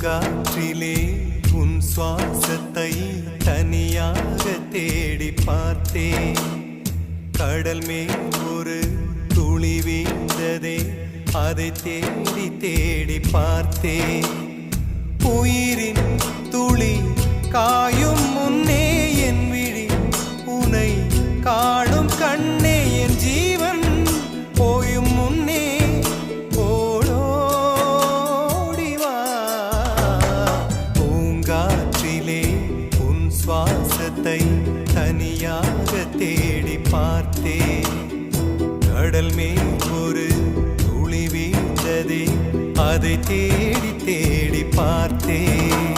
பூங்காற்றிலே உன் சுவாசத்தை தனியாக தேடி பார்த்தேன். கடல் மேல் ஒரு துளி வீழ்ந்ததே, அதை தேடி தேடி பார்த்தேன். உயிரின் துளி காயும் முன்னே என் விழி உனை காணும் கண்ணே, என் ஜீவன் போயும் முன்னே ஓடோடிவா. பூங்காற்றிலே உன் சுவாசத்தை தனியாக தேடி பார்த்தேன். கடல் மேல் ஒரு துளி வீழ்ந்ததே, அதை தேடி தேடி பார்த்தேன்.